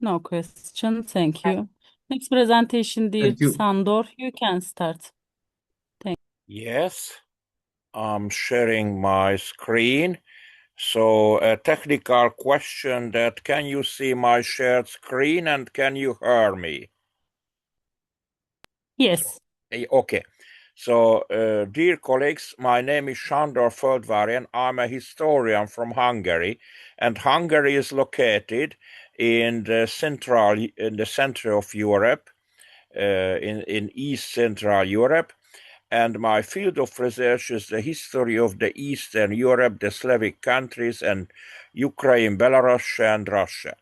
No question. Thank you. Next presentation, dear Thank you. Sandor, you can start. Yes, I'm sharing my screen. So a technical question that can you see my shared screen and can you hear me? Yes. Okay. So, dear colleagues, my name is Sándor Földváry. I'm a historian from Hungary, and Hungary is located in the center of Europe, in East Central Europe. And my field of research is the history of the Eastern Europe, the Slavic countries, and Ukraine, Belarus, and Russia.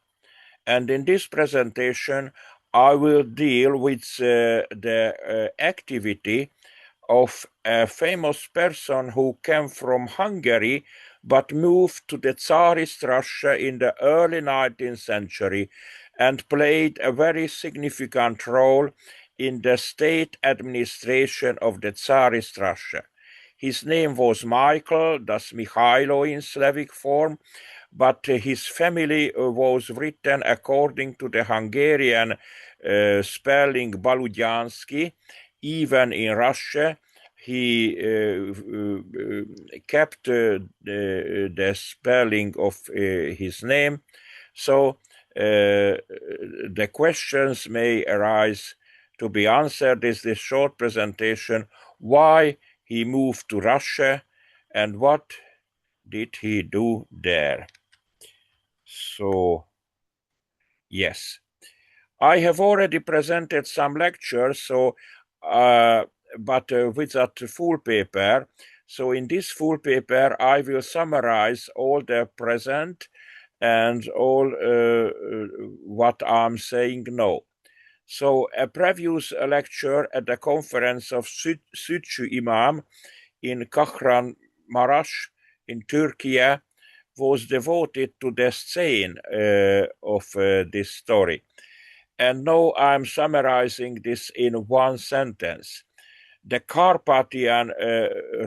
And in this presentation, I will deal with the activity of a famous person who came from Hungary but moved to the Tsarist Russia in the early 19th century and played a very significant role in the state administration of the Tsarist Russia. His name was Michael, thus Mikhailo in Slavic form, but his family was written according to the Hungarian spelling Balugyánszky. Even in Russia, he kept the spelling of his name. So the questions may arise to be answered in this short presentation: why he moved to Russia and what did he do there? So, yes. I have already presented some lectures, so but without full paper. So in this full paper, I will summarize all the present and all what I'm saying now. So a previous lecture at the conference of Sütçü Imam in Kahramanmaraş in Turkey was devoted to the scene of this story. And now I'm summarizing this in one sentence. The Carpathian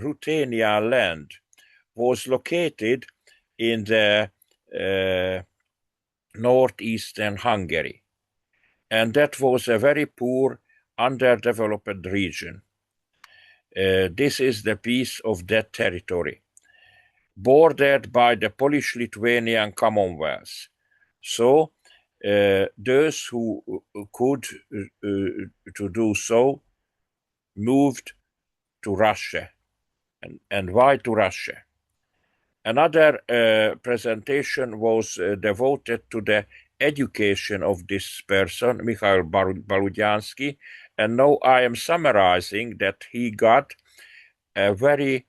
Ruthenian land was located in the northeastern Hungary. And that was a very poor, underdeveloped region. This is the piece of that territory, bordered by the Polish-Lithuanian Commonwealth. So those who could to do so moved to Russia. And why to Russia? Another presentation was devoted to the education of this person, Michailo Balugyánszky, and now I am summarizing that he got a very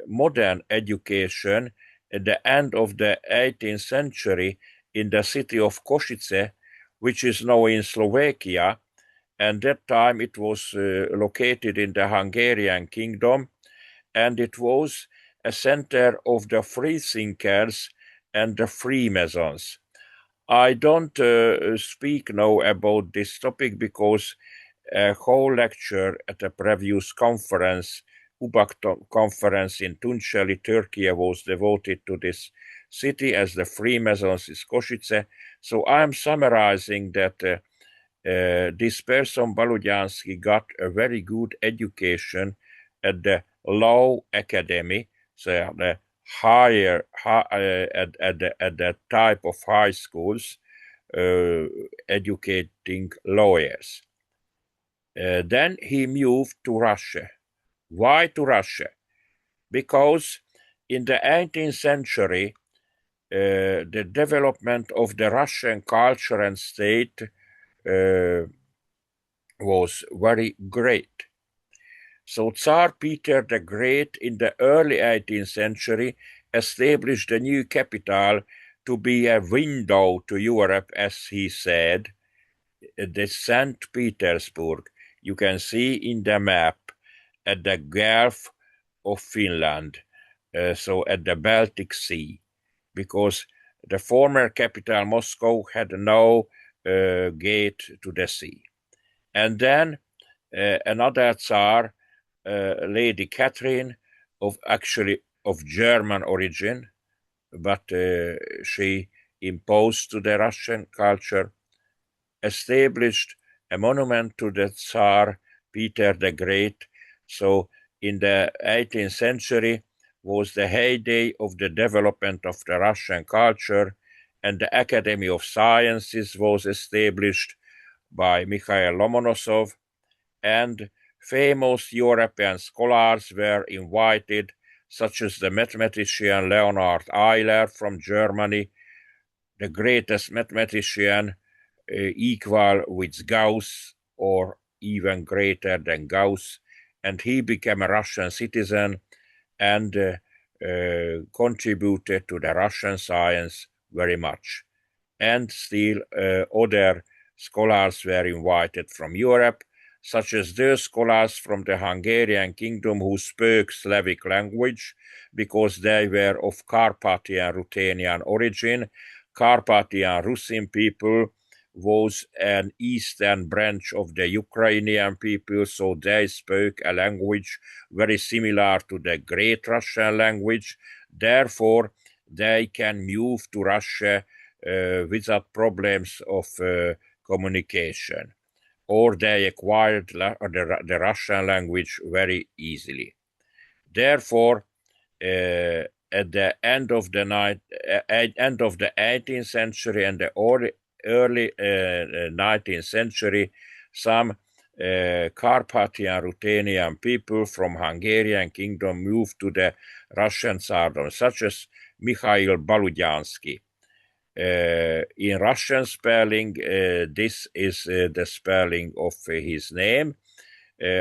modern education at the end of the 18th century in the city of Košice, which is now in Slovakia, and that time it was located in the Hungarian kingdom, and it was a center of the freethinkers and the Freemasons. I don't speak now about this topic because a whole lecture at a previous conference, UBAC conference in Tunceli, Turkey, was devoted to this city as the Freemasons is Košice. So I'm summarizing that this person, Balugyánszky, got a very good education at the Law Academy, so the higher at that type of high schools, educating lawyers. Then he moved to Russia. Why to Russia? Because in the 18th century, the development of the Russian culture and state was very great. So Tsar Peter the Great in the early 18th century established a new capital to be a window to Europe, as he said, the St. Petersburg. You can see in the map at the Gulf of Finland, so at the Baltic Sea, because the former capital, Moscow, had no gate to the sea. And then another Tsar, Lady Catherine, of German origin, but she imposed to the Russian culture, established a monument to the Tsar Peter the Great. So in the 18th century was the heyday of the development of the Russian culture, and the Academy of Sciences was established by Mikhailo Lomonosov, and famous European scholars were invited, such as the mathematician Leonhard Euler from Germany, the greatest mathematician, equal with Gauss or even greater than Gauss, and he became a Russian citizen and contributed to the Russian science very much. And still other scholars were invited from Europe, such as those scholars from the Hungarian kingdom who spoke Slavic language, because they were of Carpathian Ruthenian origin. Carpathian Rusin people was an eastern branch of the Ukrainian people, so they spoke a language very similar to the Great Russian language. Therefore, they can move to Russia without problems of communication, or they acquired the Russian language very easily. Therefore, at the end of the 18th century and the early 19th century, some Carpathian Ruthenian people from Hungarian kingdom moved to the Russian Tsardom, such as Michailo Balugyánszky. In Russian spelling, this is the spelling of his name.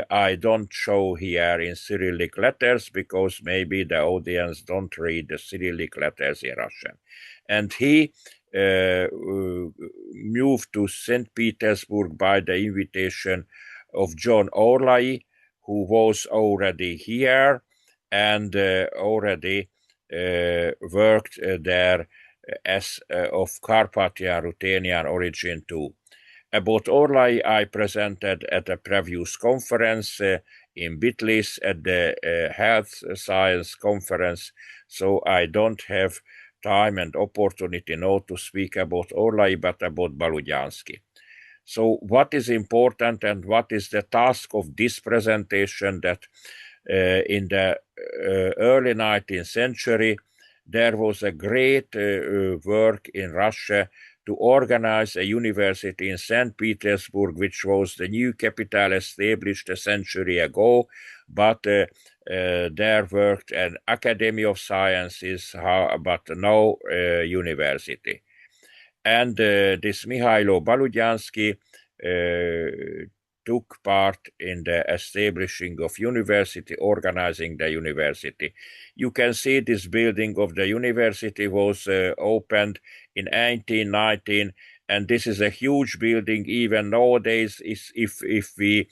I don't show here in Cyrillic letters because maybe the audience don't read the Cyrillic letters in Russian. And he moved to St. Petersburg by the invitation of Ioann Orlay, who was already here and already worked there as of Carpathian Ruthenian origin too. About Orlay, I presented at a previous conference in Bitlis at the Health Science Conference, so I don't have time and opportunity now to speak about Orlay, but about Balugyánszky. So what is important and what is the task of this presentation, that in the early 19th century, there was a great work in Russia to organize a university in St. Petersburg, which was the new capital established a century ago, but there worked an Academy of Sciences, but no university. And this Michailo Balugyánszky took part in the establishing of university, organizing the university. You can see this building of the university was opened in 1819, and this is a huge building. Even nowadays, if we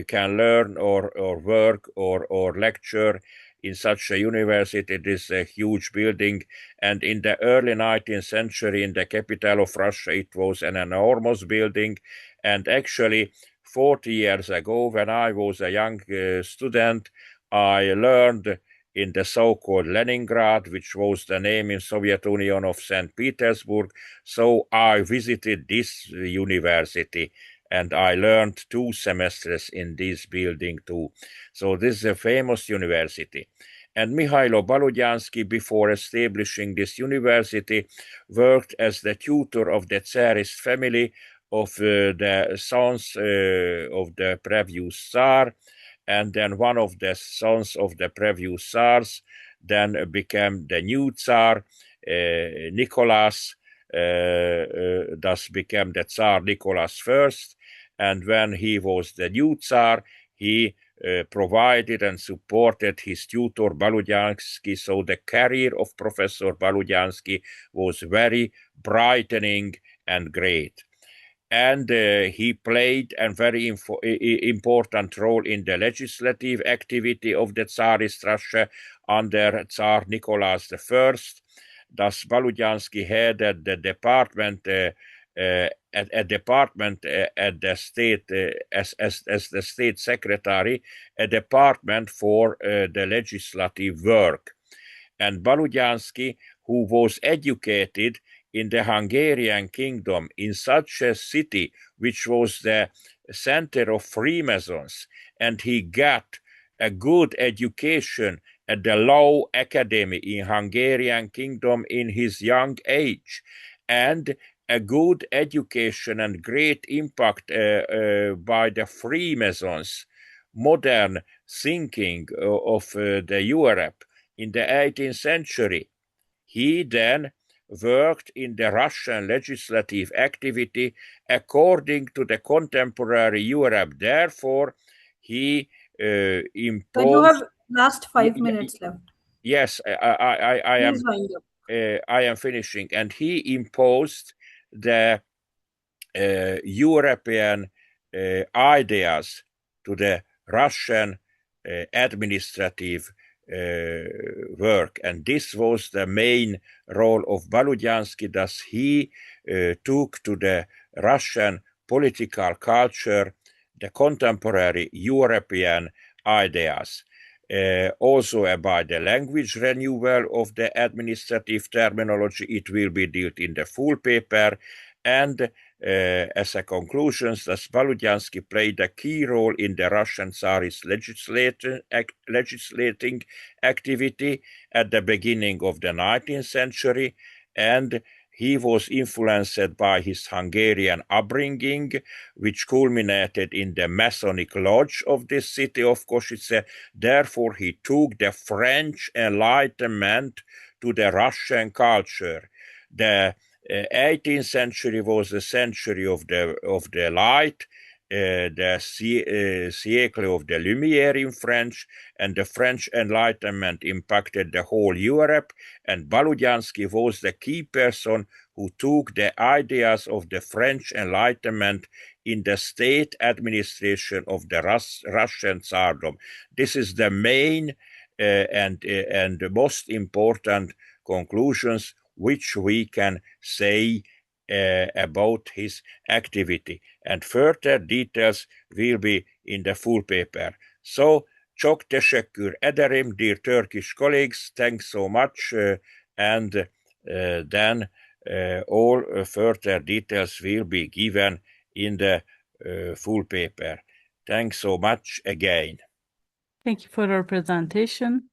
can learn or work or lecture in such a university, this is a huge building. And in the early 19th century, in the capital of Russia, it was an enormous building. And actually, 40 years ago, when I was a young student, I learned in the so-called Leningrad, which was the name in Soviet Union of St. Petersburg. So I visited this university and I learned 2 semesters in this building too. So this is a famous university. And Michailo Balugyánszky, before establishing this university, worked as the tutor of the Tsarist family of the sons of the previous Tsar, and then one of the sons of the previous Tsars then became the new Tsar, Nicholas, thus became the Tsar Nicholas I, and when he was the new Tsar, he provided and supported his tutor Balugyánszky, so the career of Professor Balugyánszky was very brightening and great. And he played a very important role in the legislative activity of the Tsarist Russia under Tsar Nicholas I. Thus, Balugyánszky headed the department at the state as the state secretary, a department for the legislative work. And Balugyánszky, who was educated in the Hungarian kingdom in such a city which was the center of Freemasons, and he got a good education at the Law Academy in Hungarian kingdom in his young age, and a good education and great impact by the Freemasons, modern thinking of the Europe in the 18th century. He then worked in the Russian legislative activity according to the contemporary Europe. Therefore, he imposed... But you have last 5 minutes left. Yes, I am. Please wind up. I am finishing. And he imposed the European ideas to the Russian administrative work. And this was the main role of Balugyánszky, thus he took to the Russian political culture the contemporary European ideas. Also about the language renewal of the administrative terminology, it will be dealt in the full paper. And as a conclusion, thus Balugyánszky played a key role in the Russian Tsarist legislating activity at the beginning of the 19th century, and he was influenced by his Hungarian upbringing, which culminated in the Masonic lodge of this city of Košice. Therefore, he took the French Enlightenment to the Russian culture. The 18th century was the century of the light, the siècle of the Lumière in French, and the French Enlightenment impacted the whole Europe, and Balugyánszky was the key person who took the ideas of the French Enlightenment in the state administration of the Russian Tsardom. This is the main and the most important conclusions which we can say about his activity, and further details will be in the full paper. So, çok teşekkür ederim, dear Turkish colleagues. Thanks so much, and then all further details will be given in the full paper. Thanks so much again. Thank you for your presentation.